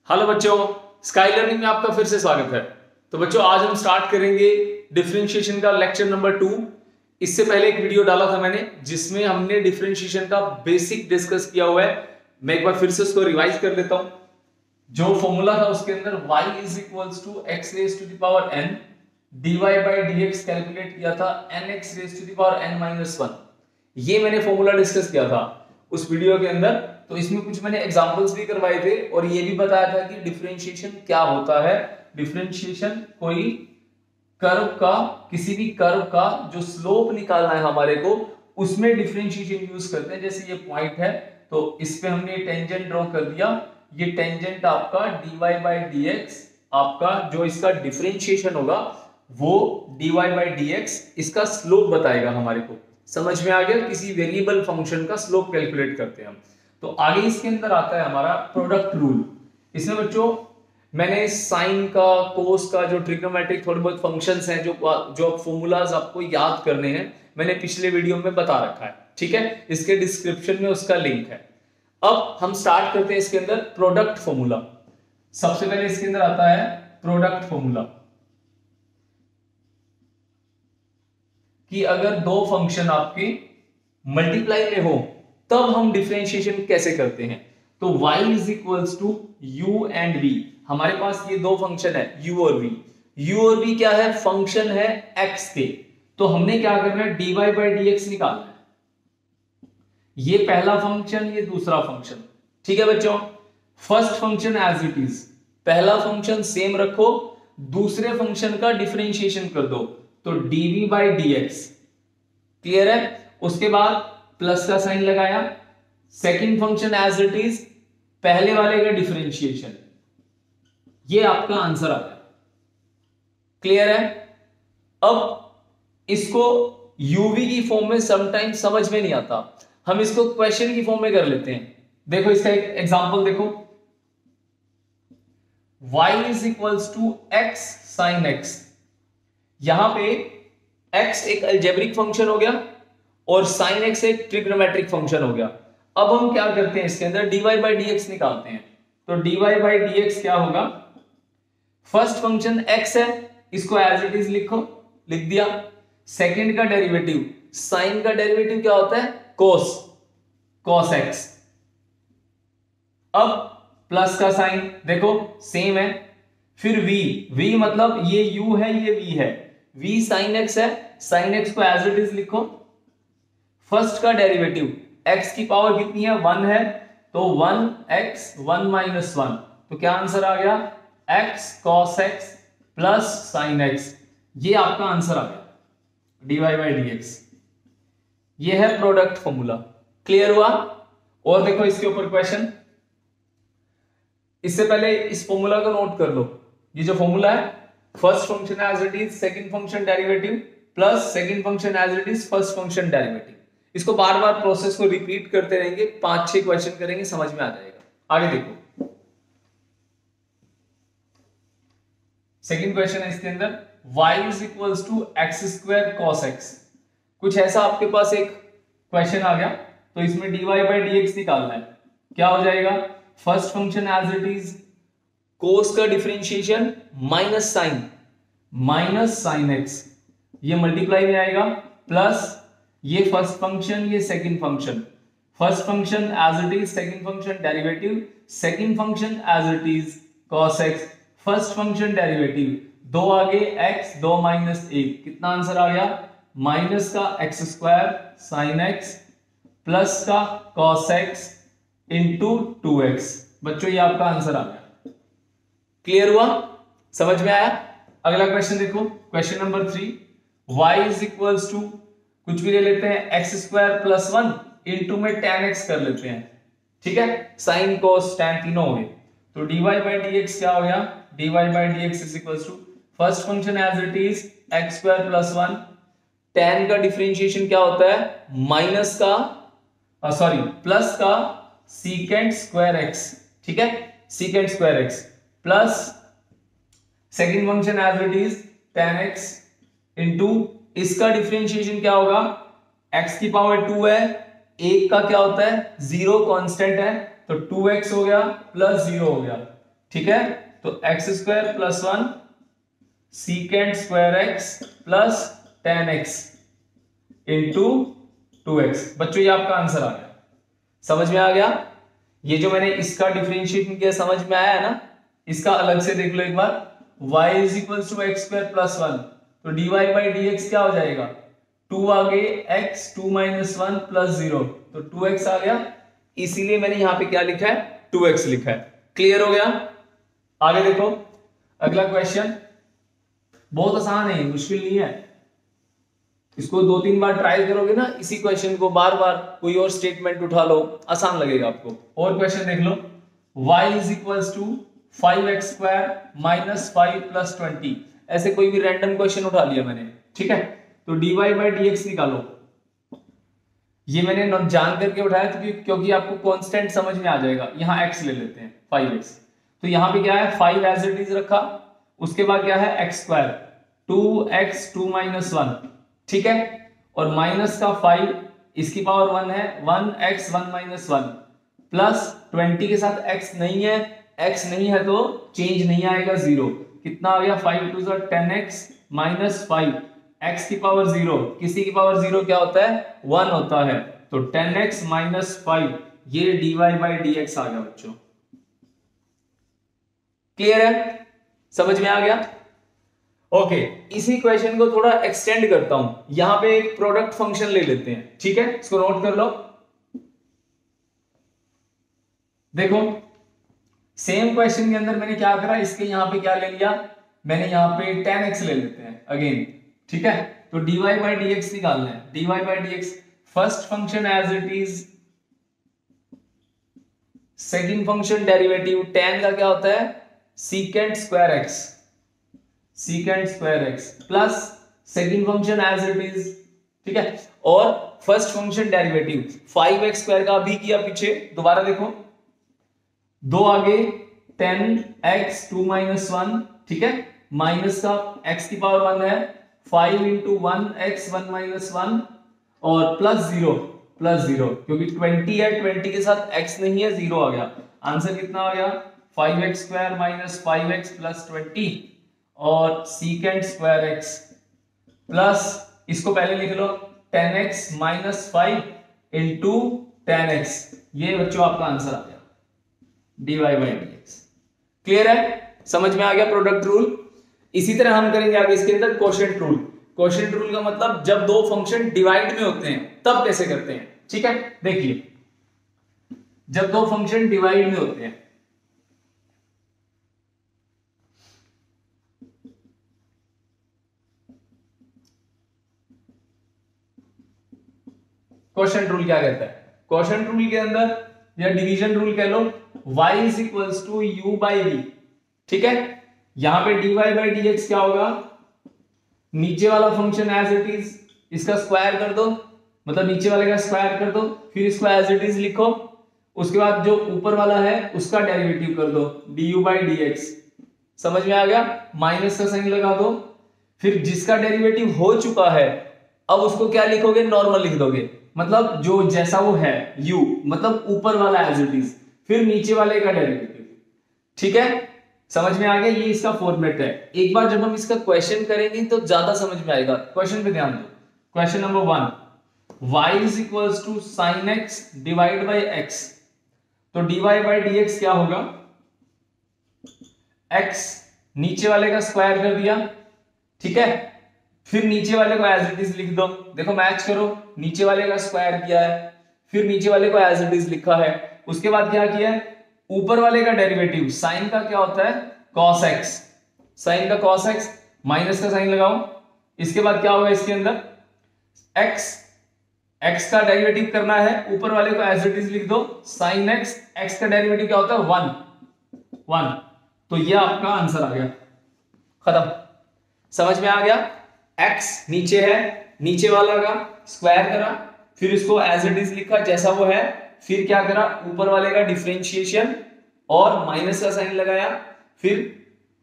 Hello बच्चों, sky learning में आपका फिर से स्वागत है। तो बच्चों, आज हम स्टार्ट करेंगे डिफरेंशिएशन का लेक्चर नंबर 2। इससे पहले एक वीडियो डाला था मैंने जिसमें हमने डिफरेंशिएशन का बेसिक डिस्कस किया हुआ है। मैं एक बार फिर से उसको रिवाइज कर लेता हूं। जो फॉर्मूला था उसके अंदर y is equals to x raise to the power n dy by dx calculate किया था nx raise to the power n minus 1। ये मैंने फॉर्मूला डिस्कस किया था उस वीडियो के अंदर। तो इसमें कुछ मैंने एग्जांपल्स भी करवाए थे और ये भी बताया था कि डिफरेंशिएशन क्या होता है। डिफरेंशिएशन कोई कर्व का, किसी भी कर्व का जो स्लोप निकालना है हमारे को, उसमें डिफरेंशिएशन यूज करते हैं। जैसे ये पॉइंट है तो इस पे हमने टेंजेंट ड्रॉ कर दिया। ये टेंजेंट आपका dy बाई dx, आपका जो इसका डिफरेंशिएशन होगा वो dy बाई dx इसका स्लोप बताएगा हमारे को। समझ में आ गया? किसी वेरिएबल फंक्शन का स्लोप कैलकुलेट करते हैं हम। तो आगे इसके अंदर आता है हमारा प्रोडक्ट रूल। इसमें बच्चों मैंने साइन का, कोस का, जो ट्रिग्नोमेट्रिक थोड़े बहुत फंक्शंस हैं, जो फॉर्मूलाज आपको याद करने हैं, मैंने पिछले वीडियो में बता रखा है। ठीक है, इसके डिस्क्रिप्शन में उसका लिंक है। अब हम स्टार्ट करते हैं इसके अंदर प्रोडक्ट फॉर्मूला। सबसे पहले इसके अंदर आता है प्रोडक्ट फॉर्मूला कि अगर दो फंक्शन आपके मल्टीप्लाई में हो तब हम डिफरेंशिएशन कैसे करते हैं। तो y is equals to u and v। हमारे पास ये दो फंक्शन है u और v। u और v क्या है? फंक्शन है x के। तो हमने क्या करना है? dy बाई dx निकालना है। ये पहला फंक्शन, ये दूसरा फंक्शन। ठीक है बच्चों, first function as it is, पहला फंक्शन सेम रखो, दूसरे फंक्शन का डिफरेंशिएशन कर दो तो dv बाई dx। क्लियर है? उसके बाद प्लस का साइन लगाया, second function as it is, पहले वाले का डिफरेंशिएशन। ये आपका आंसर आ गया। क्लियर है? अब इसको uv की फॉर्म में समटाइम समझ में नहीं आता, हम इसको क्वेश्चन की फॉर्म में कर लेते हैं। देखो इसका एक एग्जांपल देखो, y is equals to x sine x। यहां पे x एक अलजेब्रिक फंक्शन हो गया और sin x एक ट्रिग्नोमेट्रिक फंक्शन हो गया। अब हम क्या करते हैं, इसके अंदर dy बाई dx निकालते हैं। तो dy बाई dx क्या होगा? फर्स्ट फंक्शन x है, इसको एज इट इज लिखो, लिख दिया। सेकंड का डेरिवेटिव, साइन का डेरिवेटिव क्या होता है? cos x। अब प्लस का साइन देखो सेम है। फिर v मतलब ये u है, ये v है, v sin x है, sin x को एज इट इज लिखो। फर्स्ट का डेरिवेटिव, x की पावर कितनी है? 1 है, तो 1x 1 माइनस 1। तो क्या आंसर आ गया? x cos x plus sin x। ये आपका आंसर आ गया, dy बाई dx। ये है प्रोडक्ट फॉर्मूला। क्लियर हुआ? और देखो इसके ऊपर क्वेश्चन। इससे पहले इस फॉर्मूला को नोट कर लो। ये जो फॉर्मूला है, first function as it is, second function derivative plus second function as it is, first function derivative. इसको बार बार प्रोसेस को रिपीट करते रहेंगे, 5-6 क्वेश्चन करेंगे, समझ में आ जाएगा। आगे देखो, सेकंड क्वेश्चन है इसके अंदर, y is equals to x square cos x. कुछ ऐसा आपके पास एक क्वेश्चन आ गया, तो इसमें dy बाई dx निकालना है। क्या हो जाएगा? First function as it is, cos का डिफरेंशिएशन माइनस साइन x, ये मल्टीप्लाई में आएगा, प्लस ये फर्स्ट फंक्शन, ये second function. First function as it is, second function derivative, second function as it is cos x, first function derivative, 2 आगे x, 2 minus 1। कितना answer आ गया? Minus का x square sine x plus का cos x into 2x। बच्चों ये आपका answer आ गया। Clear हुआ? समझ में आया? अगला क्वेश्चन देखो, question number 3, y is equals to, कुछ भी ले लेते हैं, एक्स स्क्वायर प्लस 1 इंटू में tan x कर लेते हैं। ठीक है, साइन cos tan तीनों हो गए। तो dy बाई dx क्या हो गया? dy by dx is equals to, first function as it is, x square plus 1, tan का डिफरेंशिएशन क्या होता है? माइनस का प्लस का सीकेंट स्क्वायर x। ठीक है, secant square x plus second function as it is tan x into इसका differentiation क्या होगा? x की पावर 2 है, एक का क्या होता है? 0 कांस्टेंट है, तो 2x हो गया प्लस 0 हो गया। ठीक है, तो x square plus 1 secant square x plus 10x into 2x। बच्चों ये आपका आंसर आ गया, समझ में आ गया। ये जो मैंने इसका डिफरेंशिएशन किया समझ में आया है ना। इसका अलग से देख लो एक बार, y is equal to x square plus 1, तो dy बाई dx क्या हो जाएगा, 2 आगे x 2 माइनस 1 प्लस 0, तो 2x आ गया। इसीलिए मैंने यहां पे क्या लिखा है, 2x लिखा है। क्लियर हो गया। आगे देखो अगला क्वेश्चन, बहुत आसान है, मुश्किल नहीं है। इसको 2-3 बार ट्राई करोगे ना, इसी क्वेश्चन को बार बार कोई और स्टेटमेंट उठा लो, आसान लगेगा आपको। और क्वेश्चन देख लो, y is equals to 5x square minus 5 plus 20। ऐसे कोई भी रैंडम क्वेश्चन उठा लिया मैंने, ठीक है, तो dy बाई dx निकालो। ये मैंने जान करके उठाया क्योंकि आपको कांस्टेंट समझ में आ जाएगा। यहां x ले लेते हैं 5x, तो यहां पे क्या है 5 एज इट इज रखा, उसके बाद क्या है x स्क्वायर 2x 2 माइनस 1, ठीक है, और माइनस का 5 इसकी पावर 1 है 1x 1 माइनस 1 प्लस 20 के साथ x नहीं है, x नहीं है तो चेंज नहीं आएगा 0। कितना आ गया 5 2 10x माइनस 5, x की पावर 0, किसी की पावर 0 क्या होता है 1 होता है, तो 10x माइनस 5, ये dy बाई dx आ गया बच्चों। क्लियर है, समझ में आ गया। ओके, इसी क्वेश्चन को थोड़ा एक्सटेंड करता हूं, यहां पे एक प्रोडक्ट फंक्शन ले लेते हैं, ठीक है, इसको नोट कर लो। देखो सेम क्वेश्चन के अंदर मैंने क्या करा, इसके यहां पे क्या ले लिया, मैंने यहां पे 10x ले लेते हैं अगेन, ठीक है, तो dy बाई dx निकालना है। dy by dx first function as it is, second function derivative tan का क्या होता है secant square x, secant square x plus second function as it is, ठीक है, और first function derivative 5x square का भी किया पीछे, दोबारा देखो 2 आगे 10x 2 माइनस 1, ठीक है, माइनस का x की पावर 1 है 5 इंटू 1x 1 माइनस 1 और प्लस 0 क्योंकि 20 है, 20 के साथ x नहीं है 0 आ गया। आंसर कितना आ गया 5x square minus 5x plus 20 और सीकेंड स्क्वायर x प्लस, इसको पहले लिख लो 10x माइनस 5 इंटू 10x, ये बच्चों आपका आंसर आ गया dy बाई dx। क्लियर है, समझ में आ गया प्रोडक्ट रूल। इसी तरह हम करेंगे आगे इसके अंदर कोशेंट रूल। कोशेंट रूल का मतलब जब दो फंक्शन डिवाइड में होते हैं तब कैसे करते हैं, ठीक है। देखिए जब दो फंक्शन डिवाइड में होते हैं, क्वोशंट रूल क्या कहता है, क्वोशंट रूल के अंदर या डिवीजन रूल कह लो, y is equals to u by v, ठीक है। यहां पे dy बाई dx क्या होगा, नीचे वाला फंक्शन एज इट इज इसका स्क्वायर कर दो, मतलब नीचे वाले का स्क्वायर कर दो, फिर इसको एज इट इज लिखो, उसके बाद जो ऊपर वाला है उसका डेरिवेटिव कर दो du बाई dx। समझ में आ गया, माइनस का साइन लगा दो, फिर जिसका डेरिवेटिव हो चुका है अब उसको क्या लिखोगे, नॉर्मल लिख दोगे, मतलब जो जैसा वो है u, मतलब ऊपर वाला एज इट इज, फिर नीचे वाले का डेरिवेटिव, ठीक है। समझ में आ गया, ये इसका फॉर्मेट है। एक बार जब हम इसका क्वेश्चन करेंगे तो ज्यादा समझ में आएगा। क्वेश्चन पे ध्यान दो, question number 1, y is equals to sine x divide by x, तो dy बाई dx क्या होगा, x नीचे वाले का स्क्वायर कर दिया, ठीक है, फिर नीचे वाले को एज इट इज लिख दो, देखो मैच करो, नीचे वाले का स्क्वायर किया है, फिर नीचे वाले को एज इट इज लिखा है, उसके बाद क्या किया है, ऊपर वाले का डेरिवेटिव साइन का क्या होता है cos x, साइन का cos x, माइनस का साइन लगाओ, इसके बाद क्या होगा इसके अंदर x का डेरिवेटिव करना है, ऊपर वाले को एज इट इज लिख दो साइन x का डेरिवेटिव क्या होता है 1, तो ये आपका आंसर आ गया, खत्म। समझ में आ गया, x नीचे है, नीचे वाला का स्क्वायर करा, फिर इसको एज इट इज लिखा जैसा वो है, फिर क्या करा, ऊपर वाले का डिफरेंशिएशन और माइनस का साइन लगाया, फिर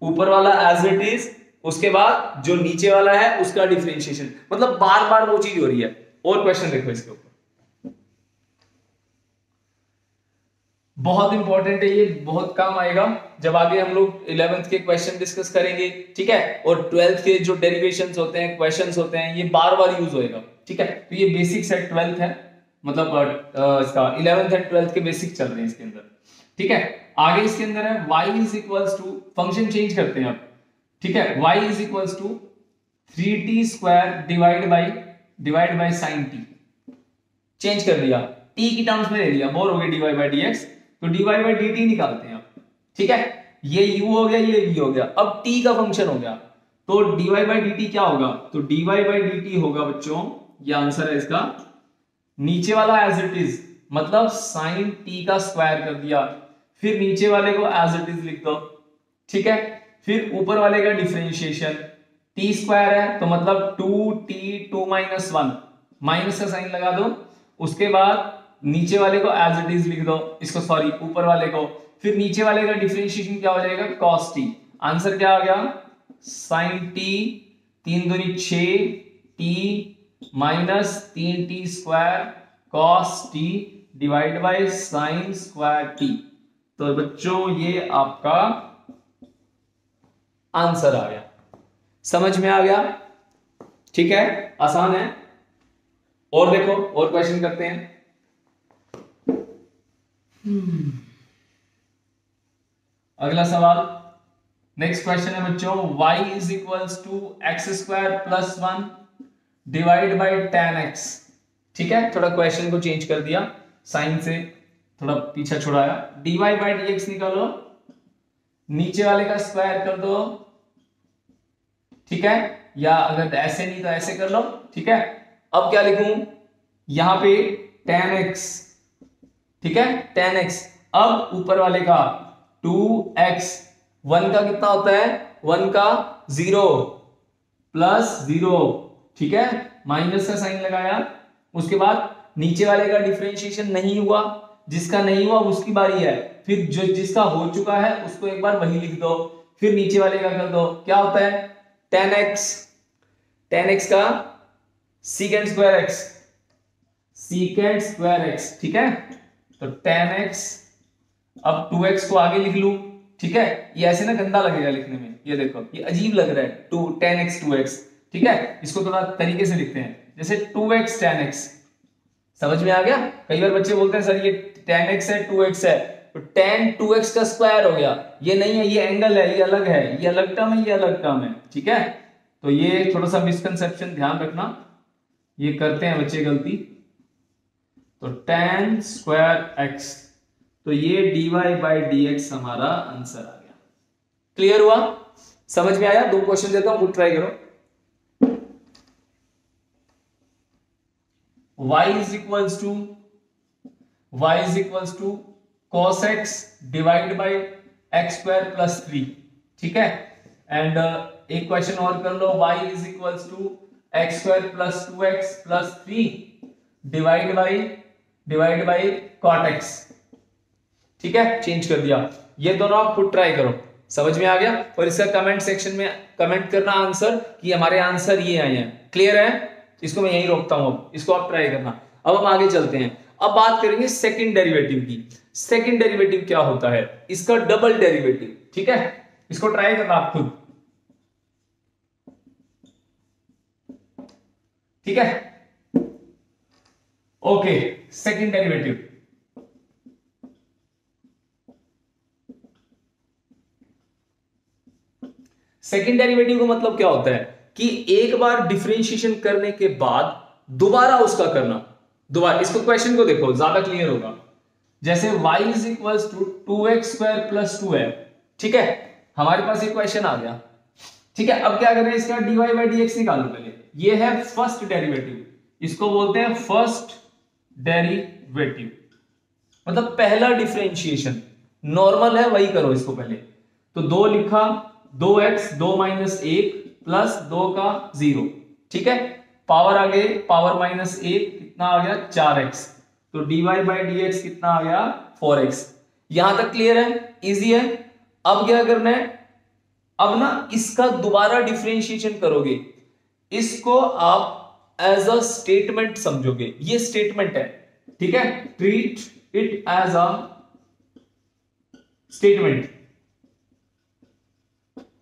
ऊपर वाला एज इट इज, उसके बाद जो नीचे वाला है उसका डिफरेंशिएशन, मतलब बार बार वो चीज हो रही है। और क्वेश्चन देखो इसके ऊपर, बहुत इंपॉर्टेंट है ये, बहुत काम आएगा जब आगे हम लोग 11th के क्वेश्चन डिस्कस करेंगे, ठीक है। और 12th के जो डेरिवेशंस होते हैं, क्वेश्चंस होते हैं, ये बार बार यूज होएगा, ठीक है। तो ये बेसिक्स है, 12th है, मतलब इसका 11th एंड 12th के बेसिक चल रहे हैं इसके अंदर, ठीक है। आगे इसके अंदर है y is equals to, function change करते हैं अब, ठीक है। y is equals to 3t square divide by sin t, change कर दिया, t की टर्म्स में ले लिया, बोर हो गए dy बाय dx, तो dy बाय dt निकालते हैं अब, ठीक है। ये u हो गया, ये v हो गया, अब t का फंक्शन हो गया, तो dy बाय dt क्या होगा, तो dy बाय dt होगा बच्चों, ये आंसर है इसका, नीचे वाला एज इट इज, मतलब sin t का स्क्वायर कर दिया, फिर नीचे वाले को एज इट इज लिख दो, ठीक है। फिर ऊपर वाले का डिफरेंशिएशन, t स्क्वायर है तो मतलब 2t 2 - 1, माइनस का साइन लगा दो, उसके बाद नीचे वाले को एज इट इज लिख दो, इसको सॉरी ऊपर वाले को, फिर नीचे वाले का डिफरेंशिएशन क्या हो जाएगा, cos t, आंसर क्या आ गया, sin t 3 दूनी 6 t minus 3t square cos t divide by sin square t। तो बच्चों ये आपका आंसर आ गया, समझ में आ गया, ठीक है, आसान है। और देखो और क्वेश्चन करते हैं। अगला सवाल, नेक्स्ट क्वेश्चन है बच्चों, y is equals to x square plus 1 divide by tan x, ठीक है। थोड़ा क्वेश्चन को चेंज कर दिया, साइन से थोड़ा पीछा छुड़ाया, dy बाय dx निकालो, नीचे वाले का स्क्वायर कर दो, ठीक है, या अगर ऐसे नहीं तो ऐसे कर लो, ठीक है। अब क्या लिखूं, यहां पे tan x, ठीक है, tan x, अब ऊपर वाले का 2x, 1 का कितना होता है, 1 का 0 प्लस 0, ठीक है, माइनस का साइन लगाया, उसके बाद नीचे वाले का डिफरेंशिएशन नहीं हुआ, जिसका नहीं हुआ उसकी बारी है, फिर जो जिसका हो चुका है उसको एक बार वही लिख दो, फिर नीचे वाले का कर दो, क्या होता है tan x का secant स्क्वायर x, ठीक है। तो tan x, अब 2x को आगे लिख लूं, ठीक है, ये ऐसे ना गंदा लगेगा लिखने में, ये देखो ये अजीब लग रहा है, 10 x 2x, ठीक है, इसको थोड़ा तरीके से लिखते हैं, जैसे 2x tan x, समझ में आ गया। कई बार बच्चे बोलते हैं सर ये tan x है 2x है, तो tan 2x का स्क्वायर हो गया, ये नहीं है, ये एंगल है, ये अलग है, ये अलग टर्म है, ये अलग टर्म है, ठीक है। तो ये थोड़ा सा मिसकंसेप्शन ध्यान रखना, ये करते हैं बच्चे गलती। तो tan स्क्वायर x, तो ये dy बाय dx हमारा आंसर आ गया। क्लियर हुआ, समझ में आया। 2 क्वेश्चन देता हूं, खुद ट्राई करो। y is equals to cos x divide by x square plus 3, ठीक है। एंड एक क्वेश्चन और कर लो, y is equals to x square plus 2x plus 3 divide by cot x, ठीक है, चेंज कर दिया। ये दोनों आप खुद ट्राई करो, समझ में आ गया। और इसका कमेंट सेक्शन में कमेंट करना आंसर कि हमारे आंसर ये आए हैं, क्लियर है। इसको मैं यहीं रोकता हूं, अब इसको आप ट्राई करना। अब हम आगे चलते हैं, अब बात करेंगे सेकंड डेरिवेटिव की। सेकंड डेरिवेटिव क्या होता है, इसका डबल डेरिवेटिव, ठीक है, इसको ट्राई करना आप खुद, ठीक है। Okay, second derivative, second derivative का मतलब क्या होता है कि एक बार डिफरेंशिएशन करने के बाद दोबारा उसका करना, दोबारा। इसको क्वेश्चन को देखो, ज्यादा क्लियर होगा। जैसे y is equals to 2x square plus 2 है, ठीक है, हमारे पास एक क्वेश्चन आ गया, ठीक है। अब क्या करें, इसका dy बाई dx निकालो पहले। ये है फर्स्ट डेरिवेटिव, इसको बोलते हैं फर्स्ट डेरिवेटिव, मतलब पहला डिफरेंशिएशन। नॉर्मल है वही करो इसको पहले। तो 2 लिखा, 2x 2 माइनस 1 प्लस 2 का 0, ठीक है, पावर आ गए, पावर माइनस 1 कितना आ गया 4x, तो dy बाई dx कितना आ गया 4x। यहां तक क्लियर है, इजी है। अब क्या करना है, अब ना इसका दोबारा डिफरेंशिएशन करोगे, इसको आप एज अ स्टेटमेंट समझोगे, ये स्टेटमेंट है, ठीक है, treat it as a statement,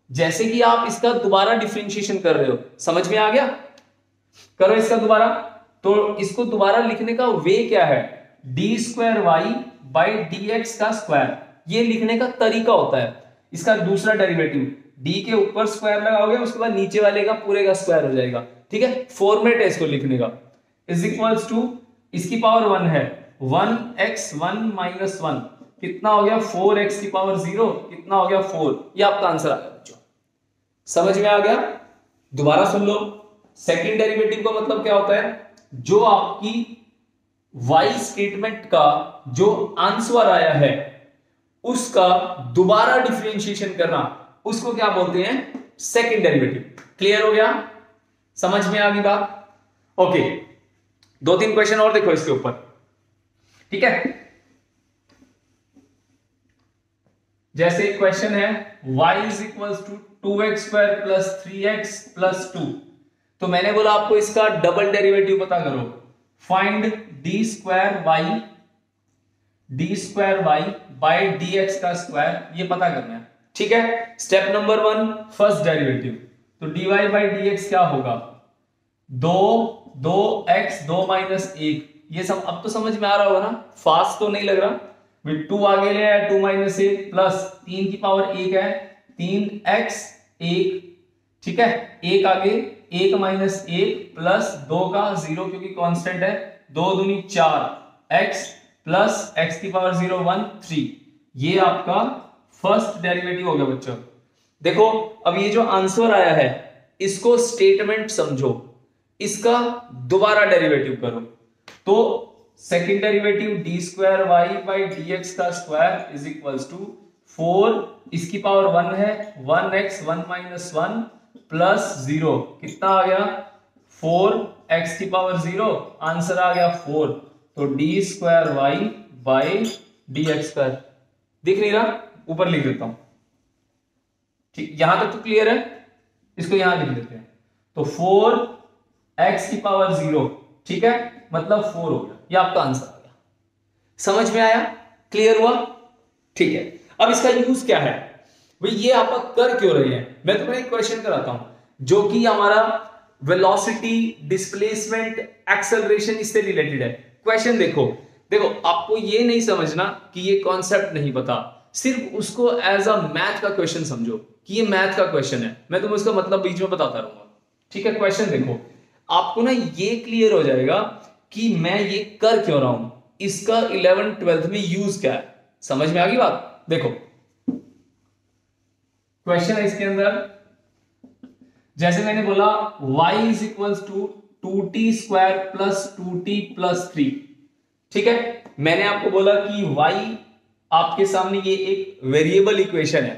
जैसे कि आप इसका दोबारा डिफरेंशिएशन कर रहे हो, समझ में आ गया? करो इसका दोबारा। तो इसको दोबारा लिखने का वे क्या है, d square y by d x का स्क्वायर, ये लिखने का तरीका होता है। इसका दूसरा डेरिवेटिव, डी के ऊपर स्क्वायर लगाओगे, उसके बाद नीचे वाले का पूरे का स्क्वायर हो जाएगा, ठीक है? फॉर्मेट है इसको लिखने का। इज इक्वल्स टू, इसकी पावर 1 है, 1x 1 माइनस 1 कितना हो गया, 4x की पावर 0 कितना हो गया, 4। ये आपका आंसर आ गया बच्चों, समझ में आ गया? दोबारा सुन लो। सेकंड डेरिवेटिव का मतलब क्या होता है, जो आपकी y स्टेटमेंट का जो आंसर आया है उसका दोबारा डिफरेंशिएशन करना, उसको क्या बोलते हैं, सेकंड डेरिवेटिव। क्लियर हो गया? समझ में आ गई बात? ओके, 2-3 क्वेश्चन और देखो इसके ऊपर, ठीक है? जैसे क्वेश्चन है y is equals to 2x square plus 3x plus 2, तो मैंने बोला आपको इसका डबल डेरिवेटिव पता करो। Find d square y by d x का स्क्वायर, ये पता करना है, ठीक है? स्टेप नंबर 1, फर्स्ट डेरिवेटिव, तो d y by d x क्या होगा, 2x 2 माइनस 1, ये सब अब तो समझ में आ रहा होगा ना, फास्ट तो नहीं लग रहा। 2 आगे ले आया, 2 माइनस 1 प्लस 3 की पावर 1 है, 3x 1, ठीक है? 1 आगे, 1 माइनस 1 प्लस 2 का 0 क्योंकि कांस्टेंट है, 2 दूनी 4, x प्लस x की पावर 0 1 3, ये आपका फर्स्ट डेरिवेटिव हो गया बच्चों। देखो अब ये जो आंसर आया है इसको स्टेटमेंट समझो, इसका दोबारा डेरिवेटिव करो, तो second derivative d square y by d x का स्क्वायर इज इक्वल्स टू 4, इसकी पावर 1 है, 1x 1 माइनस 1 प्लस 0 कितना आ गया, 4x की पावर 0, आंसर आ गया 4, तो d square y by d x square. दिख नहीं रहा, ऊपर लिख देता हूं, ठीक? यहां तक तो क्लियर है, इसको यहां लिख देते हैं, तो 4x की पावर 0, ठीक है, मतलब 4 हो गया, ये आपका आंसर आ गया। समझ में आया? क्लियर हुआ? ठीक है। अब इसका यूज क्या है भाई, ये आप कर क्यों रहे हैं? मैं तुम्हें एक क्वेश्चन कराता हूं जो कि हमारा वेलोसिटी, डिस्प्लेसमेंट, एक्सेलरेशन इससे रिलेटेड है। क्वेश्चन देखो आपको ये नहीं समझना कि ये कॉन्सेप्ट नहीं पता, सिर्फ उसको एज अ मैथ का क्वेश्चन समझो कि ये मैथ का क्वेश्चन है, मैं तुम्हें उसका मतलब बीच में बताता रहूंगा, ठीक है? क्वेश्चन देखो, आपको ना ये क्लियर हो जाएगा कि मैं ये कर क्यों रहा हूं, इसका 11th 12th में यूज क्या है। समझ में आ गई बात? देखो क्वेश्चन है इसके अंदर, जैसे मैंने बोला y is equals to 2t square plus 2t plus 3, ठीक है? मैंने आपको बोला कि y आपके सामने ये एक वेरिएबल इक्वेशन है,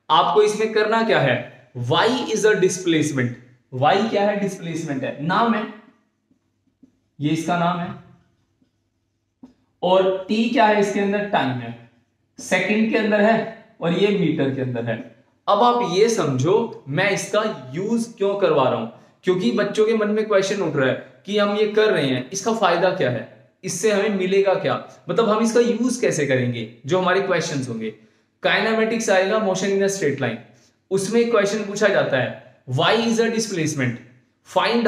आपको इसमें करना क्या है, y is a displacement, y क्या है, डिस्प्लेसमेंट है, नाम है, ये इसका नाम है, और t क्या है इसके अंदर, टाइम है, सेकंड के अंदर है और ये मीटर के अंदर है। अब आप ये समझो मैं इसका यूज क्यों करवा रहा हूं, क्योंकि बच्चों के मन में क्वेश्चन उठ रहा है कि हम ये कर रहे हैं, इसका फायदा क्या है, इससे हमें मिलेगा क्या, मतलब हम इसका यूज कैसे करेंगे, जो हमारे क्वेश्चंस होंगे। काइनेमेटिक्स आएगा, motion in a straight line, उसमें क्वेश्चन पूछा जाता है y is a displacement, find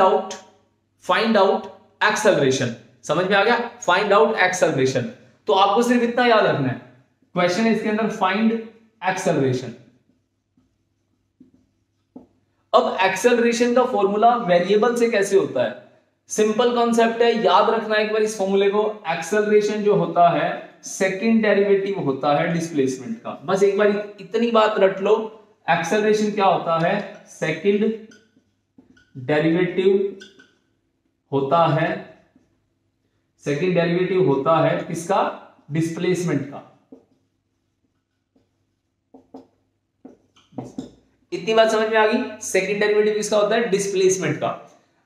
out acceleration. समझ में आ गया? फाइंड आउट एक्सेलरेशन, तो आपको सिर्फ इतना याद रखना है, क्वेश्चन है इसके अंदर फाइंड एक्सेलरेशन। अब एक्सेलरेशन का फॉर्मूला वेरिएबल से कैसे होता है, सिंपल कॉन्सेप्ट है, याद रखना एक बार इस फॉर्मूले को। एक्सेलरेशन जो होता है सेकंड डेरिवेटिव होता है डिस्प्लेसमेंट का, बस एक बार इतनी बात रट लो, एक्सेलरेशन क्या होता है, सेकंड डेरिवेटिव होता है, सेकंड डेरिवेटिव होता है किसका, डिस्प्लेसमेंट का। इतनी बात समझ में आ गई, सेकंड डेरिवेटिव किसका होता है, डिस्प्लेसमेंट का।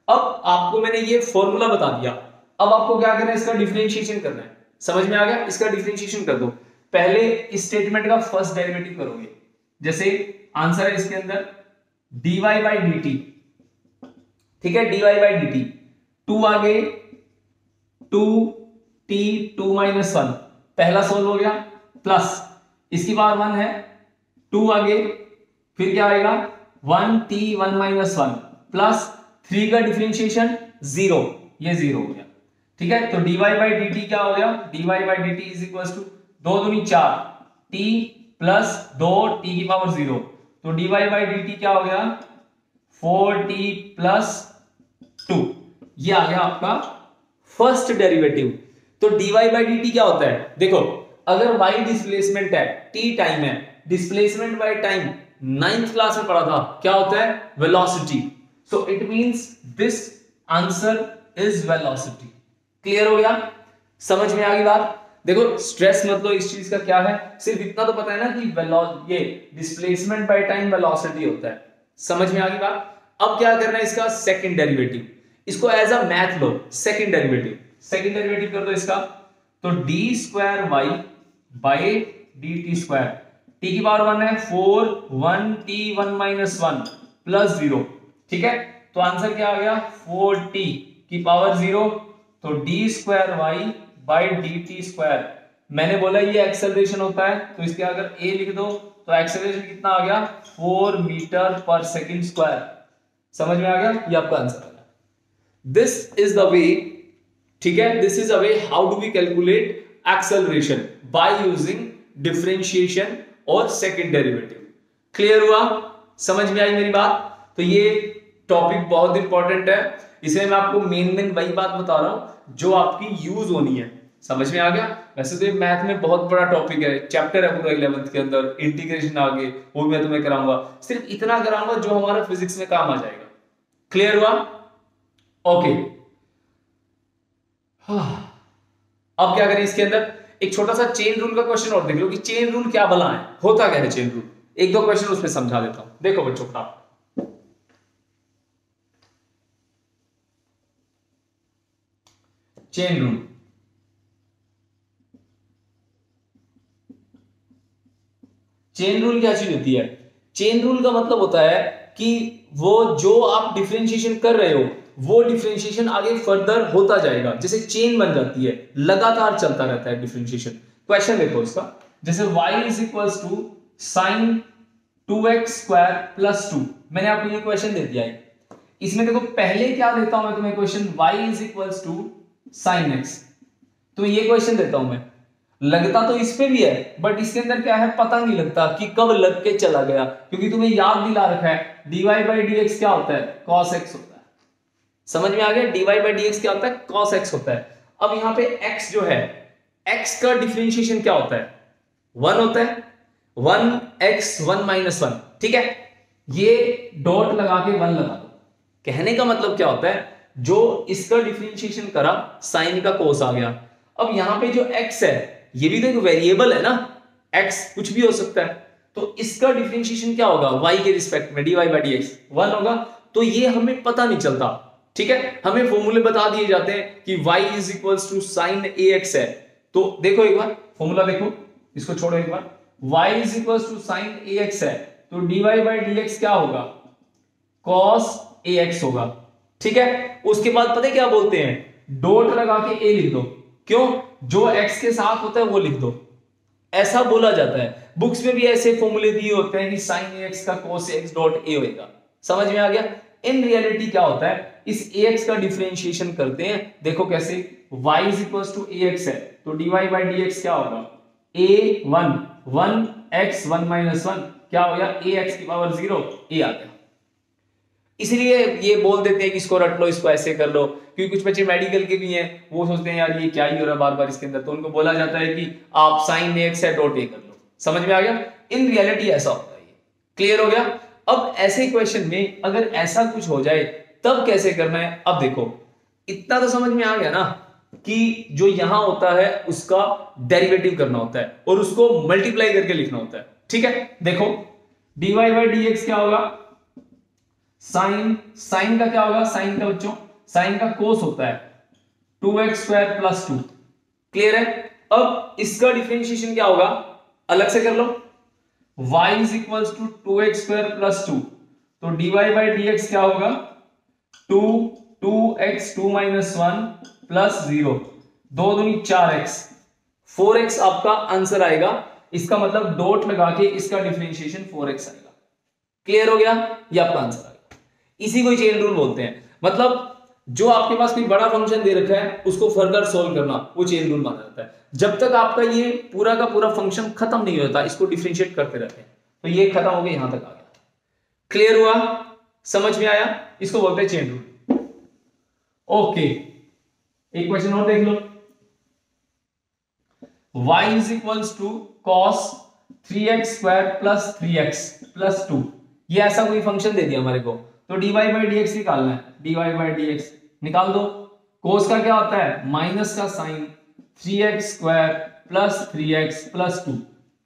अब आपको मैंने ये फॉर्मूला बता दिया, अब आपको क्या करना है, इसका डिफरेंशिएशन करना है। समझ में आ गया? इसका डिफरेंशिएशन कर दो। पहले इस स्टेटमेंट का फर्स्ट डेरिवेटिव करोगे, जैसे आंसर है इसके अंदर dy बाई डी टी, ठीक है, dy बाई डी टी, 2 आगे 2t 2 माइनस 1, पहला सोल्व हो गया, प्लस इसकी पावर 1 है, 2 आगे, फिर क्या आएगा 1t 1 माइनस 1 प्लस 3 का डिफरेंशिएशन 0, ये 0 हो गया। ठीक है, तो dy बाई dt क्या हो गया, dy by dt is equal to 2 दूनी 4 t प्लस 2 t की पावर 0, तो dy बाई dt क्या हो गया 4t प्लस 2, ये आ गया आपका फर्स्ट डेरिवेटिव। तो dy बाई dt क्या होता है, देखो अगर y डिस्प्लेसमेंट है, t टाइम है, displacement by time 9th class में पढ़ा था, क्या होता है velocity, so it means this answer is velocity. Clear हो गया, समझ में आ गई बात। देखो स्ट्रेस मतलब इस चीज का क्या है, सिर्फ इतना तो पता है ना कि ये डिस्प्लेसमेंट बाय टाइम वेलोसिटी होता है, समझ में आ गई बात। अब क्या करना है इसका सेकंड डेरिवेटिव, इसको एज अ मैथ लो, सेकंड डेरिवेटिव कर दो इसका, तो d square y by d t square, t की पावर 1 है 4 1 t 1 माइनस 1 प्लस 0, ठीक है, तो आंसर क्या आ गया 4t की पावर 0, तो d square y by d t square, मैंने बोला ये एक्सेलरेशन होता है, तो इसके अगर a लिख दो तो एक्सेलरेशन कितना आ गया 4 मीटर पर सेकंड स्क्वायर, समझ में आ गया, ये आपका आंसर आ गया। दिस इज द वे, ठीक है, this is a way how do we calculate acceleration by using differentiation और सेकंड डेरिवेटिव। क्लियर हुआ, समझ में आई मेरी बात। तो ये टॉपिक बहुत इंपॉर्टेंट है, इसमें मैं आपको मेन वही बात बता रहा हूं जो आपकी यूज होनी है, समझ में आ गया। वैसे तो ये मैथ में बहुत बड़ा टॉपिक है, चैप्टर है पूरा 11th के अंदर, इंटीग्रेशन आगे वो भी मैं तुम्हें कराऊंगा, सिर्फ इतना कराऊंगा जो हमारा फिजिक्स में काम आ जाएगा। क्लियर हुआ, ओके। अब क्या करें इसके अंदर, एक छोटा सा चेन रूल का क्वेश्चन और देख लो कि चेन रूल क्या भला है, होता क्या है चेन रूल, एक दो क्वेश्चन उसमें समझा देता हूं। देखो बच्चों का चेन रूल, चेन रूल क्या चीज होती है, चेन रूल का मतलब होता है कि वो जो आप डिफरेंशिएशन कर रहे हो वो डिफरेंशिएशन आगे फर्दर होता जाएगा, जैसे चेन बन जाती है, लगातार चलता रहता है डिफरेंशिएशन। क्वेश्चन देखो इसका, जैसे y is equals to sine 2x square plus 2, मैंने आपको ये क्वेश्चन दे दिया है, इसमें देखो पहले क्या देता हूं मैं तुम्हें question, y is equals to sine x, तो ये क्वेश्चन देता हूं मैं, लगता तो इस पे भी है बट इसके अंदर क्या है पता नहीं लगता कि कब लग के चला गया, क्योंकि तुम्हें याद दिला रखा है dy बाई dx क्या होता है cos x होता है, समझ में आ गया, dy बाई dx क्या होता है cos x होता है। अब यहां पे x जो है, x का डिफरेंशिएशन क्या होता है 1 होता है, 1x 1 माइनस 1, ठीक है, ये डॉट लगा के 1 लगा दो, कहने का मतलब क्या होता है, जो इसका डिफरेंशिएशन करा साइन का कोस आ गया। अब यहां पे जो x है ये भी तो एक वेरिएबल है ना, x कुछ भी हो सकता है, तो इसका डिफरेंशिएशन क्या होगा y के रिस्पेक्ट में dy बाई dx 1 होगा, तो ये हमें पता नहीं चलता, ठीक है, हमें फॉर्मूले बता दिए जाते हैं कि y is equals to sine ax है, तो देखो एक बार फॉर्मूला देखो, इसको छोड़ो एक बार, y is equals to sine ax है, तो dy बाई dx क्या होगा cos ax होगा, ठीक है। उसके बाद पता है क्या बोलते हैं, डॉट लगा के a लिख दो, क्यों, जो x के साथ होता है वो लिख दो, ऐसा बोला जाता है, बुक्स में भी ऐसे फॉर्मूले दिए होते हैं कि sin ax का cos ax डॉट a होगा, समझ में आ गया। इन रियलिटी क्या होता है, इस ax का डिफरेंशिएशन करते हैं, देखो कैसे, y is equals to ax है, तो dy बाई dx क्या होगा a1 1x 1 माइनस 1 क्या हो गया ax की पावर 0, a आ गया। इसलिए ये बोल देते हैं कि इसको रट लो, इसको ऐसे कर लो, क्योंकि कुछ बच्चे मेडिकल के भी हैं, वो सोचते हैं यार ये क्या ही हो रहा है बार बार इसके अंदर, तो उनको बोला जाता है कि आप साइन ax है डॉट a कर लो, समझ में आ गया। इन रियलिटी ऐसा होता है, क्लियर हो गया। अब ऐसे क्वेश्चन में अगर ऐसा कुछ हो जाए तब कैसे करना है, अब देखो इतना तो समझ में आ गया ना कि जो यहां होता है उसका डेरिवेटिव करना होता है और उसको मल्टीप्लाई करके लिखना होता है, ठीक है। देखो dy बाई dx क्या होगा, साइन का क्या होगा, साइन का बच्चों साइन का कोस होता है 2x स्क्वायर प्लस 2, क्लियर है। अब इसका डिफरेंशिएशन क्या होगा, अलग से कर लो, y is equals to 2x square plus 2, तो dy बाई dx क्या होगा 2x 2 माइनस 1 प्लस 0, 2 दूनी 4x 4x आपका आंसर आएगा। इसका मतलब डॉट लगा के इसका डिफरेंशिएशन 4x आएगा। क्लियर हो गया? ये आपका आंसर आ गया। इसी को चेन रूल बोलते हैं। मतलब जो आपके पास कोई बड़ा फंक्शन दे रखा है उसको फर्दर सोल्व करना वो चेन रूल माना जाता है। जब तक आपका ये पूरा का पूरा फंक्शन खत्म नहीं होता इसको डिफरेंशिएट करते रहते हैं। तो ये खत्म हो गया, यहां तक आ गया। क्लियर हुआ? समझ में आया? इसको बोलते हैं चेन रूल। ओके, एक क्वेश्चन और देख लो। y is equals to cos 3x square plus 3x plus 2। ये ऐसा कोई फंक्शन दे दिया हमारे को, तो dy बाई dx निकालना है। dy बाई dx निकाल दो। cos का क्या होता है? माइनस का sine 3x square plus 3x plus 2।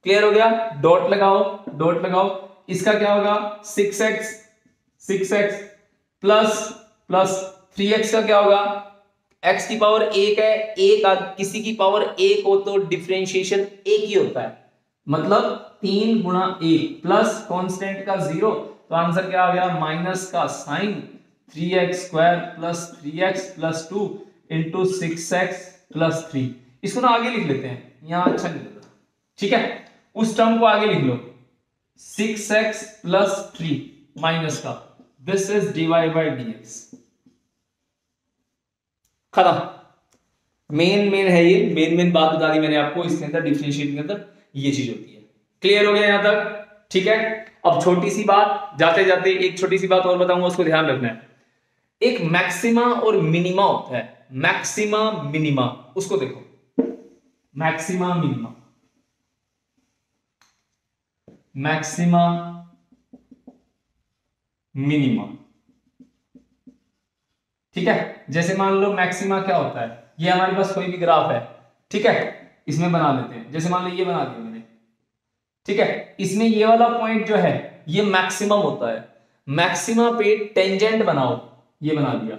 Clear हो गया? डॉट लगाओ, डॉट लगाओ। इसका क्या होगा? 6x प्लस प्लस 3x का क्या होगा? x की पावर 1 है, एक किसी की पावर 1 हो तो डिफरेंशिएशन 1 ही होता है। मतलब 3 गुणा 1 प्लस कांस्टेंट का 0, तो आंसर क्या आ गया? माइनस का sine 3x square plus 3x plus 2 into 6x plus 3। इसको ना आगे लिख लेते हैं, यहां अच्छा नहीं लग रहा। ठीक है, उस टर्म को आगे लिख लो, 6x प्लस 3 माइनस का, this is dy by dx। खत्म। मेन है ये, मेन बात बता दी मैंने आपको। इसके अंदर डिफरेंशिएट के अंदर ये चीज होती है। क्लियर हो गया यहां तक? ठीक है। अब छोटी सी बात, जाते जाते एक छोटी सी बात और बताऊंगा, उसको ध्यान रखना है। एक मैक्सिमा और मिनिमा होता है। मैक्सिमा मिनिमा, उसको देखो। Maxima minima, maxima minima. ठीक है, जैसे मान लो मैक्सिमा क्या होता है, ये हमारे पास कोई भी ग्राफ है। ठीक है, इसमें बना लेते हैं। जैसे मान लो ये बना दिया मैंने। ठीक है, इसमें ये वाला पॉइंट जो है ये मैक्सिमम होता है। मैक्सिमा पे टेंजेंट बनाओ, ये बना दिया।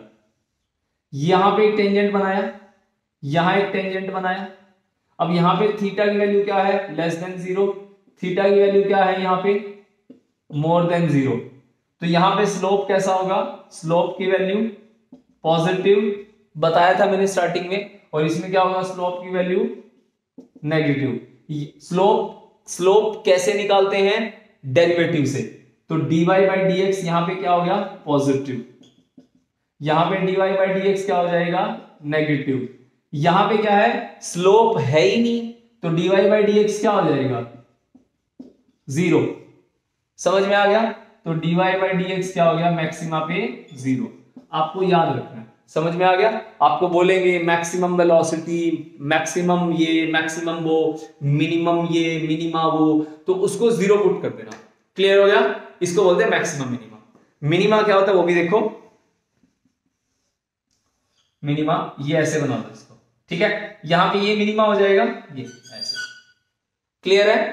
यहां पे एक टेंजेंट बनाया, यहां एक टेंजेंट बनाया। अब यहां पे थीटा की वैल्यू क्या है? Less than 0। थीटा की वैल्यू क्या है यहां पे? More than 0। तो यहां पे स्लोप कैसा होगा? स्लोप की वैल्यू पॉजिटिव बताया था मैंने स्टार्टिंग में। और इसमें क्या होगा? स्लोप की वैल्यू नेगेटिव। स्लोप कैसे निकालते हैं? डेरिवेटिव से। तो dy बाई dx यहां पे क्या हो गया? पॉजिटिव। यहां पे dy बाई dx क्या हो जाएगा? नेगेटिव। यहां पे क्या है? स्लोप है ही नहीं, तो dy बाई dx क्या हो जाएगा? 0। समझ में आ गया? तो dy बाई dx क्या हो गया? मैक्सिमा पे 0। आपको याद रखना है। समझ में आ गया? आपको बोलेंगे मैक्सिमम वेलोसिटी, मैक्सिमम ये, मैक्सिमम वो, मिनिमम ये, मिनिमा वो, तो उसको 0 पुट कर देना। क्लियर हो गया? इसको बोलते हैं मैक्सिमम मिनिमा। मिनिमा क्या होता है वो भी देखो। मिनिमा ये ऐसे बना दो इसको। ठीक है, यहां पे ये मिनिमा हो जाएगा, ये ऐसे। क्लियर है?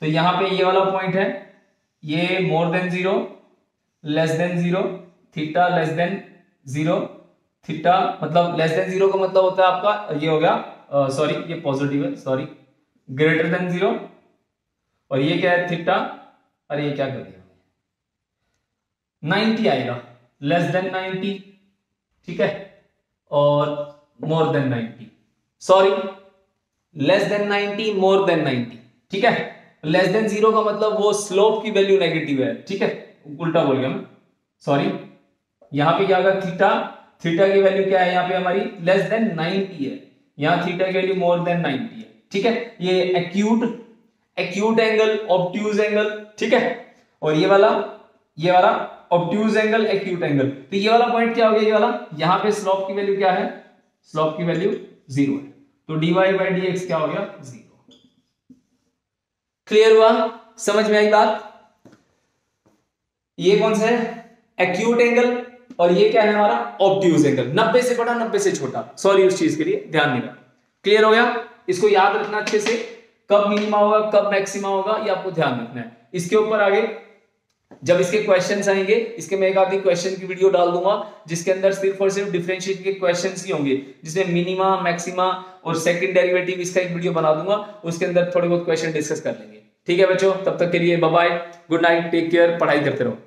तो यहां पे ये वाला पॉइंट है, ये more than 0, less than 0, theta less than 0। Theta मतलब लेस देन 0 का मतलब होता है आपका ये हो गया, सॉरी ये पॉजिटिव है, सॉरी, ग्रेटर देन 0। और ये क्या है? थीटा। अरे ये क्या कर दिया? 90 आएगा, लेस देन 90। ठीक है, और more than 90, sorry less than 90, more than 90। ठीक है, लेस देन 0 का मतलब वो स्लोप की वैल्यू नेगेटिव है। ठीक है, उल्टा बोल गया मैं, सॉरी। यहां पे क्या होगा? थीटा। थीटा की वैल्यू क्या है यहां पे हमारी? लेस देन 90 है। यहां थीटा की वैल्यू मोर देन 90 है। ठीक है, ये एक्यूट एंगल, ऑब्ट्यूज एंगल। ठीक है, और ये वाला ऑब्ट्यूज एंगल, एक्यूट एंगल। तो ये वाला पॉइंट क्या हो गया? ये वाला, यहां पे स्लोप की वैल्यू क्या है? स्लोप की वैल्यू 0 है। तो dy बाई dx क्या हो गया? 0। क्लियर हुआ? समझ में आई बात? ये कौन सा है? Acute angle. और ये क्या है हमारा? Obtuse angle. 90 से बड़ा, 90 से छोटा, सॉरी उस चीज के लिए ध्यान देना। क्लियर हो गया? इसको याद रखना अच्छे से, कब मिनिमा होगा कब मैक्सिमा होगा ये आपको ध्यान रखना है। इसके ऊपर आगे जब इसके क्वेश्चंस आएंगे, इसके मैं एक आधी क्वेश्चन की वीडियो डाल दूंगा जिसके अंदर सिर्फ और सिर्फ डिफरेंशिएशन के क्वेश्चंस ही होंगे, जिसमें मिनिमा, मैक्सिमा और सेकंड डेरिवेटिव, इसका एक वीडियो बना दूंगा। उसके अंदर थोड़े बहुत क्वेश्चन डिस्कस कर लेंगे। ठीक है बच्चों, तब तक के लिए bye bye, good night, take care, पढ़ाई करते रहो।